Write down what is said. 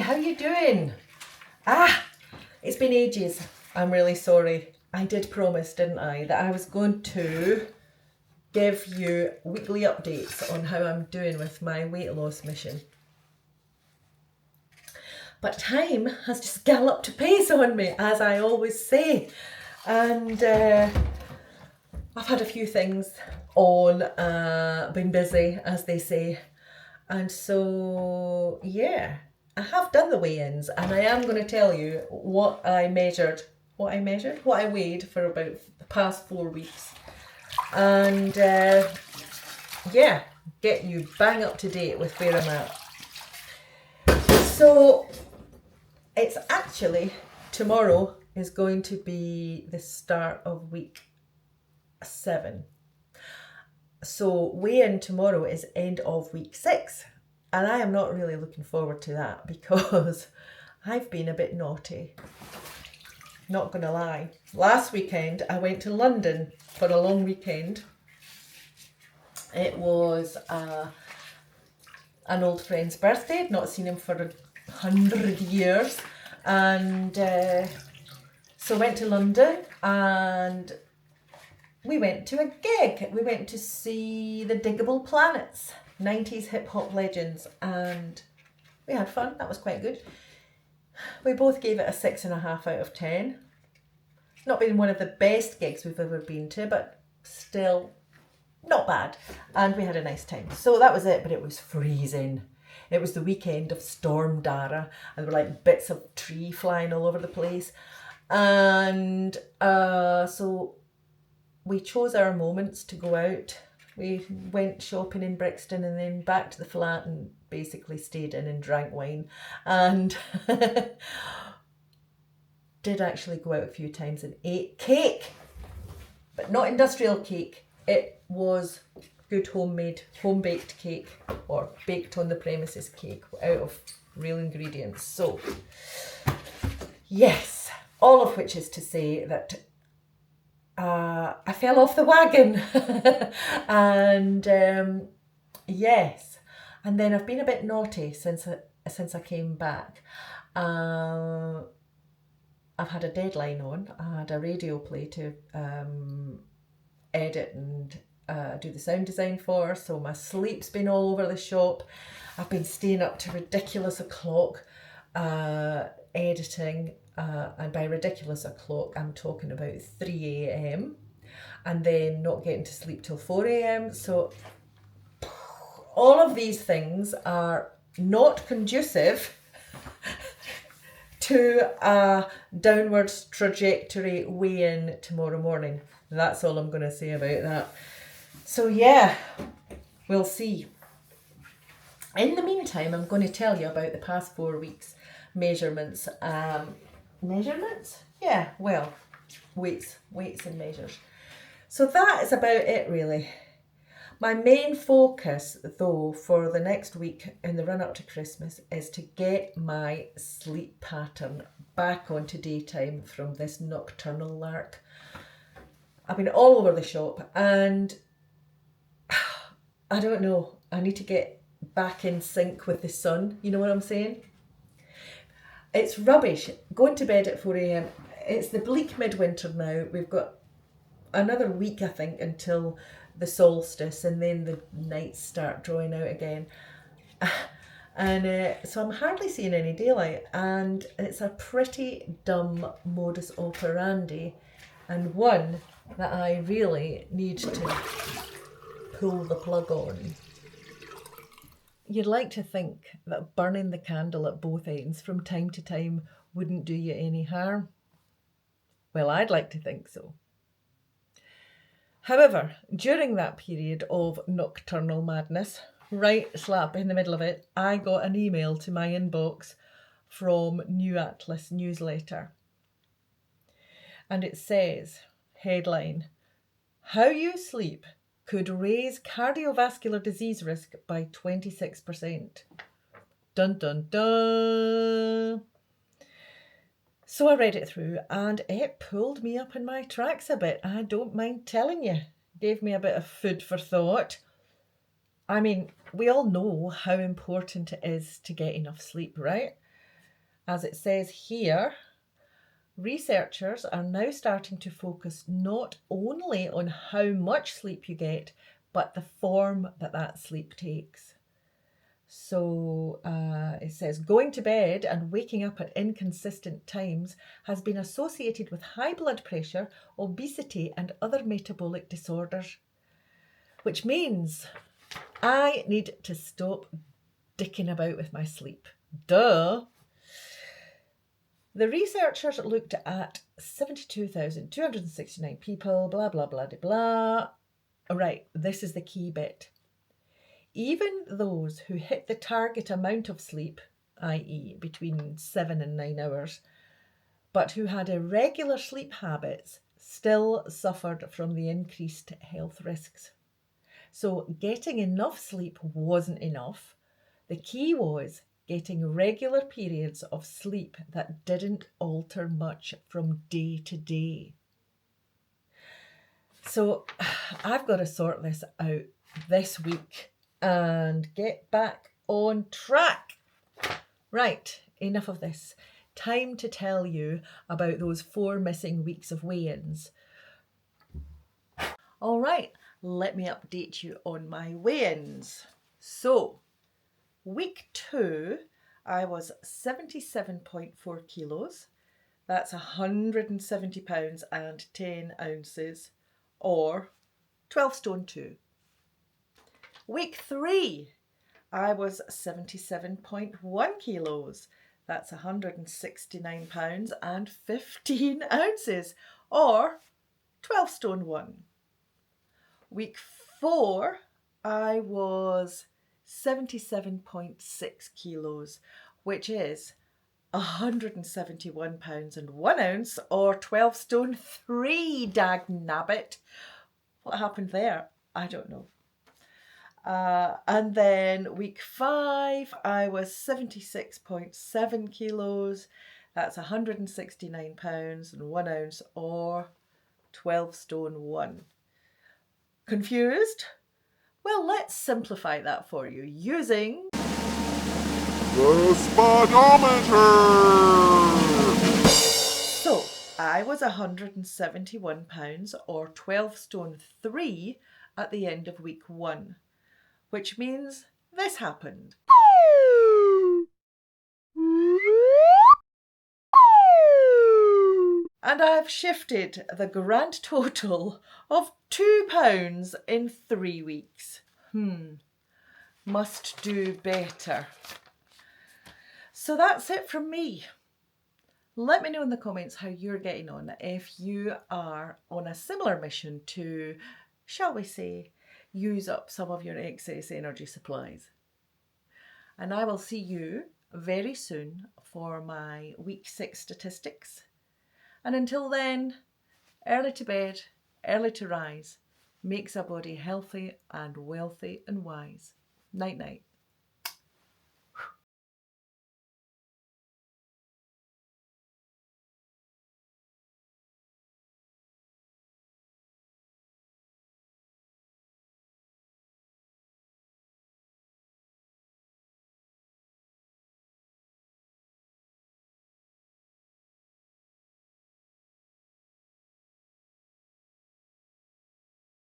how you doing? It's been ages. I'm really sorry. I did promise, didn't I, that I was going to give you weekly updates on how I'm doing with my weight loss mission. But time has just galloped apace on me, as I always say. And I've had a few things on, been busy, as they say. And so, yeah, I have done the weigh-ins, and I am going to tell you what I weighed for about the past 4 weeks. And yeah, get you bang up to date with where I'm at. So it's actually, tomorrow is going to be the start of week 7. So weigh-in tomorrow is end of week 6. And I am not really looking forward to that because I've been a bit naughty. Not gonna lie. Last weekend I went to London for a long weekend. It was an old friend's birthday. I'd not seen him for 100 years. And so went to London and we went to a gig. We went to see the Diggable Planets, 90s hip hop legends, and we had fun. That was quite good. We both gave it a 6.5 out of 10. It's not been one of the best gigs we've ever been to, but still not bad. And we had a nice time. So that was it, but it was freezing. It was the weekend of Storm Dara, and there were like bits of tree flying all over the place. And so we chose our moments to go out. We went shopping in Brixton and then back to the flat and basically stayed in and drank wine. And did actually go out a few times and ate cake, but not industrial cake. It was good homemade, home-baked cake, or baked on the premises cake out of real ingredients. So, yes, all of which is to say that I fell off the wagon. And yes, and then I've been a bit naughty since I came back. I've had a deadline on. I had a radio play to edit and do the sound design for, so my sleep's been all over the shop. I've been staying up to ridiculous o'clock editing, and by ridiculous o'clock I'm talking about 3 a.m. and then not getting to sleep till 4 a.m. So all of these things are not conducive to a downwards trajectory weigh-in tomorrow morning. That's all I'm going to say about that. So yeah, we'll see. In the meantime, I'm going to tell you about the past 4 weeks measurements. Measurements? Yeah, well, weights and measures. So that is about it really. My main focus, though, for the next week in the run-up to Christmas is to get my sleep pattern back onto daytime from this nocturnal lark. I've been all over the shop and I don't know, I need to get back in sync with the sun. You know what I'm saying? It's rubbish going to bed at 4 a.m. It's the bleak midwinter now. We've got another week, I think, until the solstice, and then the nights start drawing out again. And so I'm hardly seeing any daylight, and it's a pretty dumb modus operandi, and one that I really need to pull the plug on. You'd like to think that burning the candle at both ends from time to time wouldn't do you any harm. Well, I'd like to think so. However, during that period of nocturnal madness, right slap in the middle of it, I got an email to my inbox from New Atlas newsletter. And it says, headline, "How you sleep could raise cardiovascular disease risk by 26%. Dun dun dun. So I read it through and it pulled me up in my tracks a bit. I don't mind telling you. Gave me a bit of food for thought. I mean, we all know how important it is to get enough sleep, right? As it says here, researchers are now starting to focus not only on how much sleep you get, but the form that sleep takes. So it says going to bed and waking up at inconsistent times has been associated with high blood pressure, obesity, and other metabolic disorders, which means I need to stop dicking about with my sleep. Duh! The researchers looked at 72,269 people, blah, blah, blah, blah. Right, this is the key bit. Even those who hit the target amount of sleep, i.e. between 7 and 9 hours, but who had irregular sleep habits, still suffered from the increased health risks. So getting enough sleep wasn't enough. The key was getting regular periods of sleep that didn't alter much from day to day. So I've got to sort this out this week and get back on track. Right, enough of this. Time to tell you about those 4 missing weeks of weigh-ins. All right, let me update you on my weigh-ins. So, week 2, I was 77.4 kilos. That's 170 pounds and 10 ounces, or 12 stone 2. Week 3, I was 77.1 kilos. That's 169 pounds and 15 ounces, or 12 stone 1. Week 4, I was 77.6 kilos, which is 171 pounds and 1 ounce, or 12 stone 3, dagnabbit. What happened there? I don't know. And then week 5, I was 76.7 kilos. That's 169 pounds and 1 ounce, or 12 stone 1. Confused? Well, let's simplify that for you using the speedometer. So, I was 171 pounds or 12 stone 3 at the end of week 1, which means this happened. And I've shifted the grand total of 2 pounds in 3 weeks. Must do better. So that's it from me. Let me know in the comments how you're getting on, if you are on a similar mission to, shall we say, use up some of your excess energy supplies. And I will see you very soon for my week 6 statistics. And until then, early to bed, early to rise makes a body healthy and wealthy and wise. Night night.